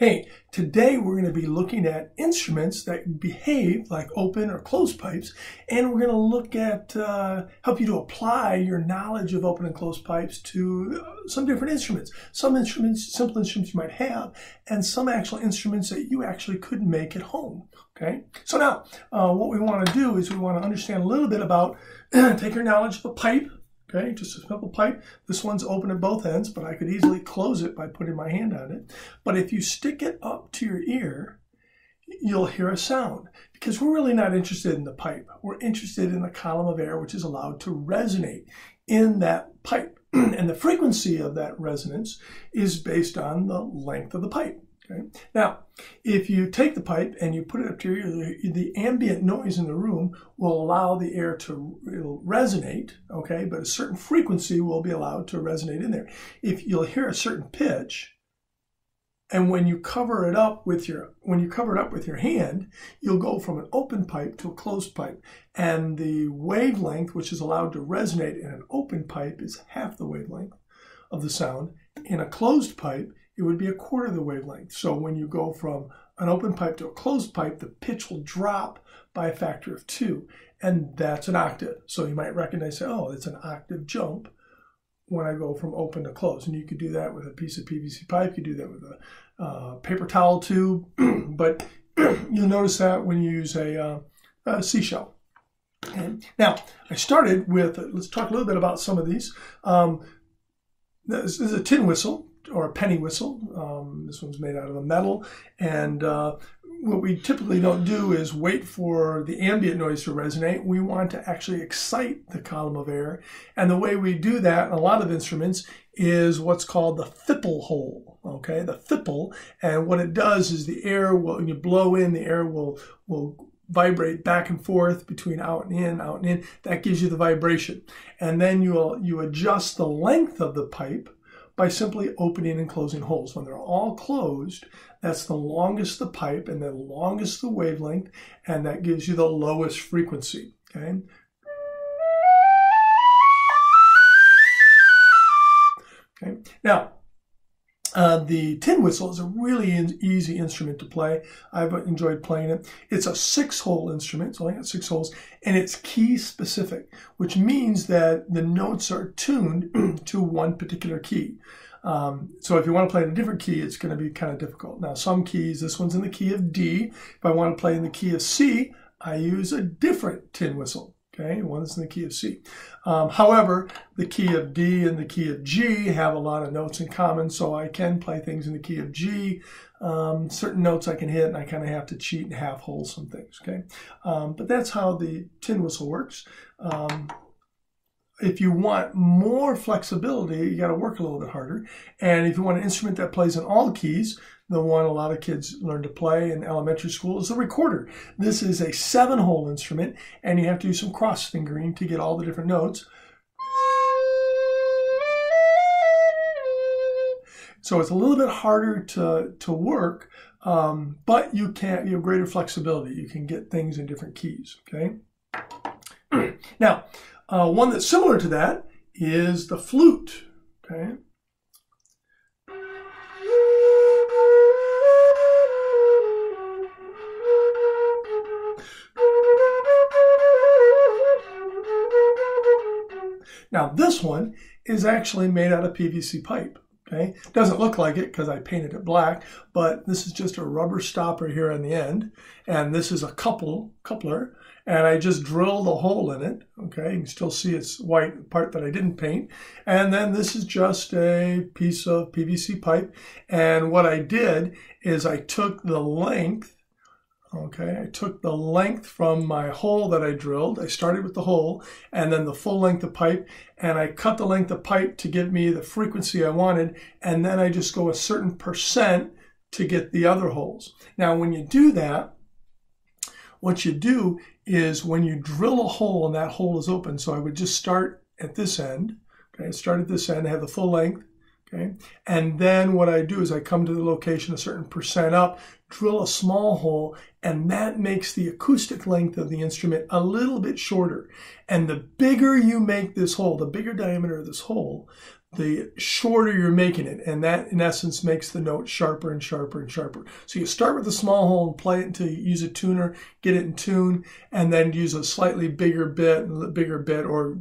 Hey, today we're going to be looking at instruments that behave like open or closed pipes, and we're going to look at help you to apply your knowledge of open and closed pipes to some different instruments. Some instruments, simple instruments you might have, and some actual instruments that you actually could make at home. Okay, so now what we want to do is we want to understand a little bit about take your knowledge of a pipe. Okay, just a simple pipe. This one's open at both ends, but I could easily close it by putting my hand on it. But if you stick it up to your ear, you'll hear a sound, because we're really not interested in the pipe. We're interested in the column of air which is allowed to resonate in that pipe. And the frequency of that resonance is based on the length of the pipe. Okay. Now, if you take the pipe and you put it up to your ear, the ambient noise in the room will allow the air to resonate, okay, but a certain frequency will be allowed to resonate in there. If you'll hear a certain pitch, and when you cover it up with your hand, you'll go from an open pipe to a closed pipe, and the wavelength which is allowed to resonate in an open pipe is half the wavelength of the sound. In a closed pipe, it would be a quarter of the wavelength. So when you go from an open pipe to a closed pipe, the pitch will drop by a factor of 2, and that's an octave. So you might recognize, oh, it's an octave jump when I go from open to closed. And you could do that with a piece of PVC pipe. You do that with a paper towel tube, but you'll notice that when you use a seashell. Okay. Now, I started with, let's talk a little bit about some of these. This is a tin whistle, or a penny whistle. This one's made out of a metal, and what we typically don't do is wait for the ambient noise to resonate. We want to actually excite the column of air, and the way we do that in a lot of instruments is what's called the thipple hole. Okay, the thipple, and what it does is the air will, when you blow in, the air will vibrate back and forth between out and in, out and in. That gives you the vibration, and then you adjust the length of the pipe by simply opening and closing holes. When they're all closed, that's the longest the pipe and the longest the wavelength, and that gives you the lowest frequency. Okay. Okay. Now, the tin whistle is a really easy instrument to play. I've enjoyed playing it. It's a 6-hole instrument. It's only got 6 holes, and it's key specific, which means that the notes are tuned to one particular key. So if you want to play in a different key, it's going to be kind of difficult. Now, some keys, this one's in the key of D. If I want to play in the key of C, I use a different tin whistle. Okay, one is in the key of C. However, the key of D and the key of G have a lot of notes in common, so I can play things in the key of G. Certain notes I can hit, and I kind of have to cheat and half hole some things. Okay, but that's how the tin whistle works. If you want more flexibility, you got to work a little bit harder. And if you want an instrument that plays in all keys, the one a lot of kids learn to play in elementary school is the recorder. This is a 7-hole instrument, and you have to do some cross fingering to get all the different notes. So it's a little bit harder to work, but you have greater flexibility. You can get things in different keys. Okay. Now, one that's similar to that is the flute. Okay. Now, this one is actually made out of PVC pipe. Okay, doesn't look like it because I painted it black, but this is just a rubber stopper here on the end, and this is a coupler, and I just drilled a hole in it. Okay, you can still see it's white part that I didn't paint, and then this is just a piece of PVC pipe, and what I did is I took the length. Okay, I took the length from my hole that I drilled. I started with the hole and then the full length of pipe, and I cut the length of pipe to give me the frequency I wanted, and then I just go a certain percent to get the other holes. Now, when you do that, what you do is when you drill a hole and that hole is open, so I would just start at this end. Okay, start at this end, have the full length. Okay, and then what I do is I come to the location a certain percent up, drill a small hole, and that makes the acoustic length of the instrument a little bit shorter. And the bigger you make this hole, the bigger diameter of this hole, the shorter you're making it, and that in essence makes the note sharper and sharper and sharper. So you start with a small hole and play it until you use a tuner, get it in tune, and then use a slightly bigger bit, or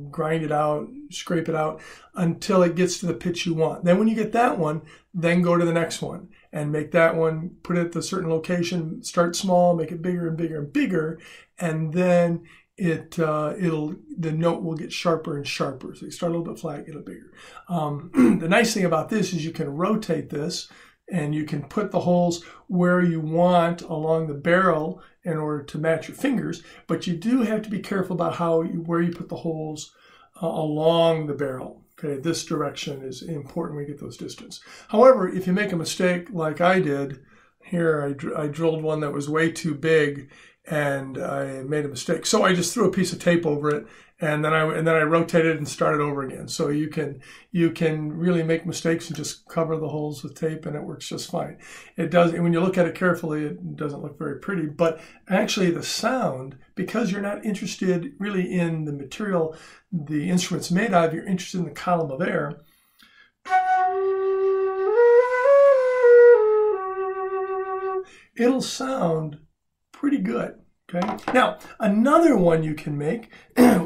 grind it out, scrape it out until it gets to the pitch you want. Then when you get that one, then go to the next one and make that one, put it at a certain location, start small, make it bigger and bigger and bigger, and then the note will get sharper and sharper. So you start a little bit flat, get it bigger. The nice thing about this is you can rotate this and you can put the holes where you want along the barrel in order to match your fingers, but you do have to be careful about where you put the holes along the barrel. Okay, this direction is important when you get those distance. However, if you make a mistake like I did, here I drilled one that was way too big, and I made a mistake. So I just threw a piece of tape over it, and then I rotated and started over again. So you can really make mistakes and just cover the holes with tape, and it works just fine. It does, and when you look at it carefully, it doesn't look very pretty. But actually, the sound, because you're not interested really in the material the instrument's made out of, you're interested in the column of air. It'll sound pretty good. Okay. Now, another one you can make,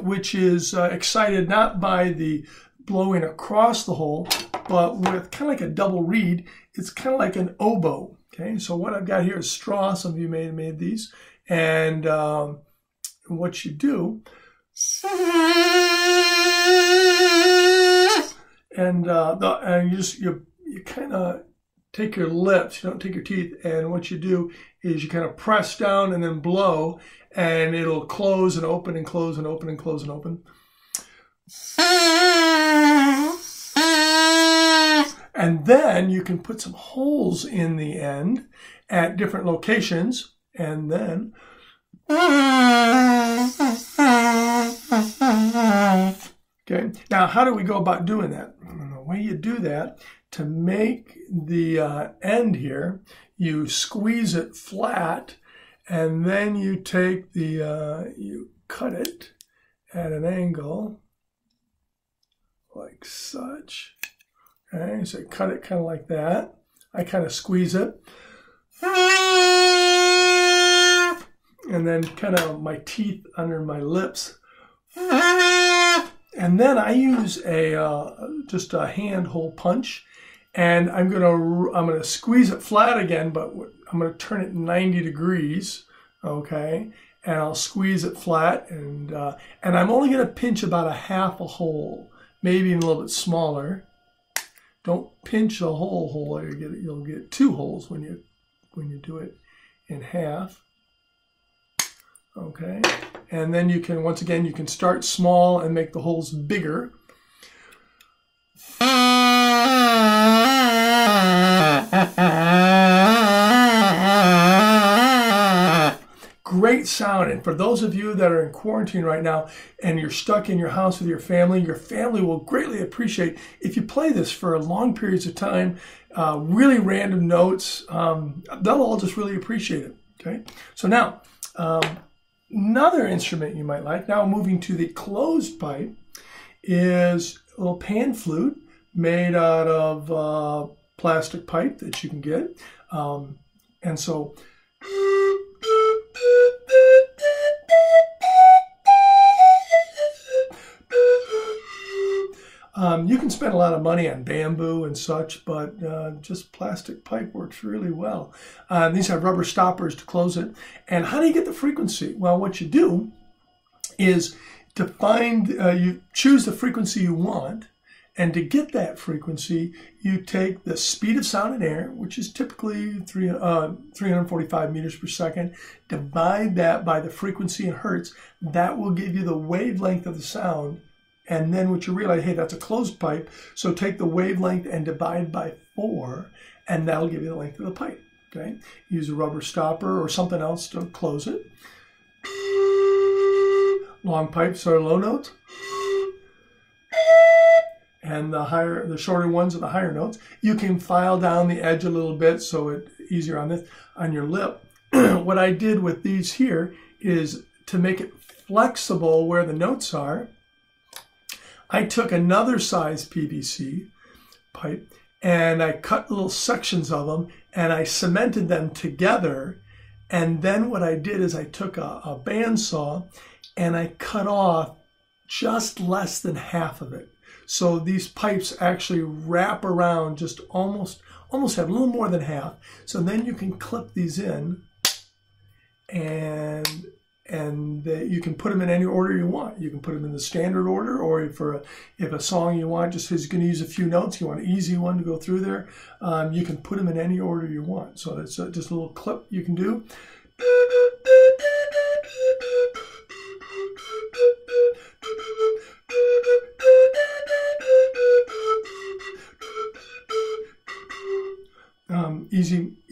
which is excited not by the blowing across the hole, but with kind of like a double reed. It's kind of like an oboe. Okay. So what I've got here is straw. Some of you may have made these. And what you do, and you kind of take your lips, you don't take your teeth, and what you do is you kind of press down and then blow, and it'll close and open and close and open and close and open. And then you can put some holes in the end at different locations, and then okay. Now, how do we go about doing that? The way you do that, to make the end here, you squeeze it flat, and then you take you cut it at an angle like such. Okay, so cut it kind of like that. I kind of squeeze it, and then kind of my teeth under my lips. And then I use just a hand hole punch, and I'm gonna squeeze it flat again, but I'm gonna turn it 90 degrees, okay? And I'll squeeze it flat, and I'm only gonna pinch about half a hole, maybe even a little bit smaller. Don't pinch a whole hole; you'll get two holes when you do it in half. Okay, and then you can, once again, you can start small and make the holes bigger. Great sound. And for those of you that are in quarantine right now and you're stuck in your house with your family will greatly appreciate if you play this for long periods of time, really random notes. They'll all just really appreciate it. Okay, so now another instrument you might like, now moving to the closed pipe, is a little pan flute made out of plastic pipe that you can get. And so you can spend a lot of money on bamboo and such, but just plastic pipe works really well. These have rubber stoppers to close it. And how do you get the frequency? Well, what you do is to you choose the frequency you want, and to get that frequency, you take the speed of sound in air, which is typically 345 meters per second, divide that by the frequency in hertz. That will give you the wavelength of the sound. And then what you realize, hey, that's a closed pipe, so take the wavelength and divide by 4, and that'll give you the length of the pipe. Okay, use a rubber stopper or something else to close it. Long pipes are low notes, and the shorter ones are the higher notes. You can file down the edge a little bit so it's easier on your lip. What I did with these here is to make it flexible where the notes are. I took another size PVC pipe and I cut little sections of them and I cemented them together. And then what I did is I took a bandsaw and I cut off just less than half of it. So these pipes actually wrap around just almost have a little more than half. So then you can clip these in and you can put them in any order you want. You can put them in the standard order, or if a song you want just is going to use a few notes, you want an easy one to go through there, you can put them in any order you want. So that's just a little clip you can do.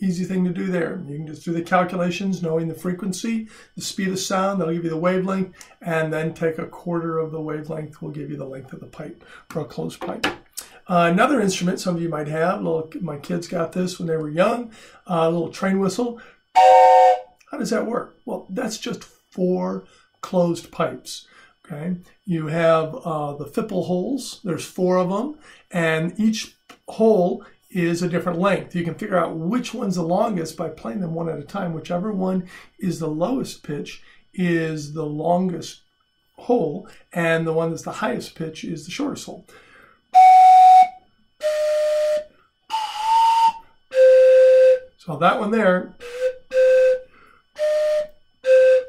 Easy thing to do there. You can just do the calculations, knowing the frequency, the speed of sound, that'll give you the wavelength, and then take a quarter of the wavelength will give you the length of the pipe for a closed pipe. Another instrument some of you might have, my kids got this when they were young, a little train whistle. How does that work? Well, that's just 4 closed pipes. Okay, you have the fipple holes. There's 4 of them, and each hole is a different length. You can figure out which one's the longest by playing them one at a time. Whichever one is the lowest pitch is the longest hole, and the one that's the highest pitch is the shortest hole. So that one there,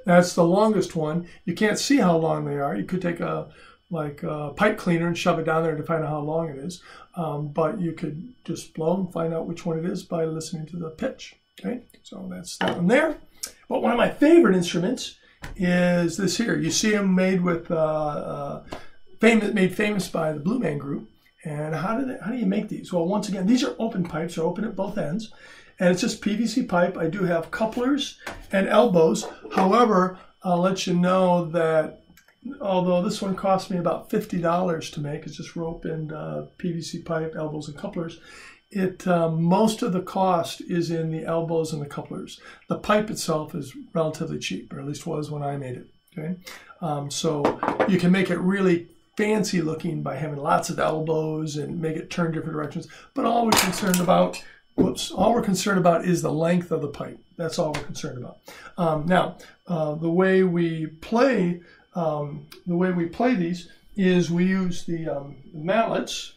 that's the longest one. You can't see how long they are. You could take a pipe cleaner and shove it down there to find out how long it is. But you could just blow and find out which one it is by listening to the pitch. Okay, so that's that one there. But one of my favorite instruments is this here. You see them made with made famous by the Blue Man Group. And how do you make these? Well, once again, these are open pipes. They're open at both ends. And it's just PVC pipe. I do have couplers and elbows. However, I'll let you know that although this one cost me about $50 to make, it's just rope and PVC pipe, elbows and couplers, most of the cost is in the elbows and the couplers. The pipe itself is relatively cheap, or at least was when I made it. Okay, so you can make it really fancy looking by having lots of elbows and make it turn different directions. But all we're concerned about is the length of the pipe. That's all we're concerned about. Now, the way we play these is we use the mallets.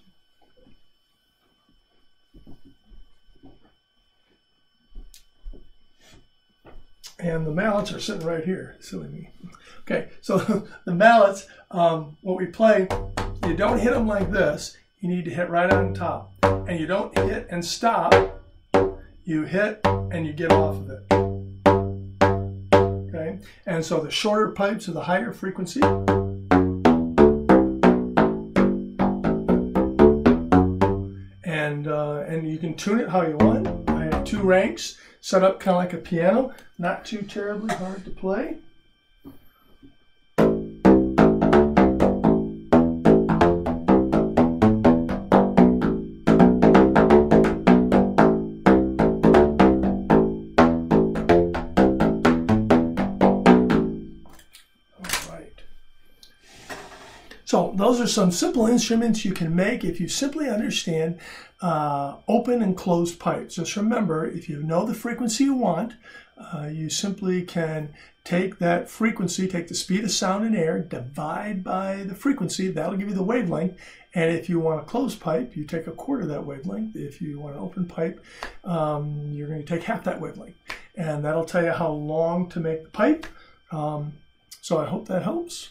And the mallets are sitting right here. Silly me. Okay, so the mallets, what we play, you don't hit them like this. You need to hit right on top. And you don't hit and stop. You hit and you get off of it. Okay, and so the shorter pipes are the higher frequency. And you can tune it how you want. I have 2 ranks set up kind of like a piano, not too terribly hard to play. So those are some simple instruments you can make if you simply understand open and closed pipes. Just remember, if you know the frequency you want, you simply can take that frequency, take the speed of sound in air, divide by the frequency, that'll give you the wavelength. And if you want a closed pipe, you take a quarter of that wavelength. If you want an open pipe, you're going to take half that wavelength. And that'll tell you how long to make the pipe. So I hope that helps.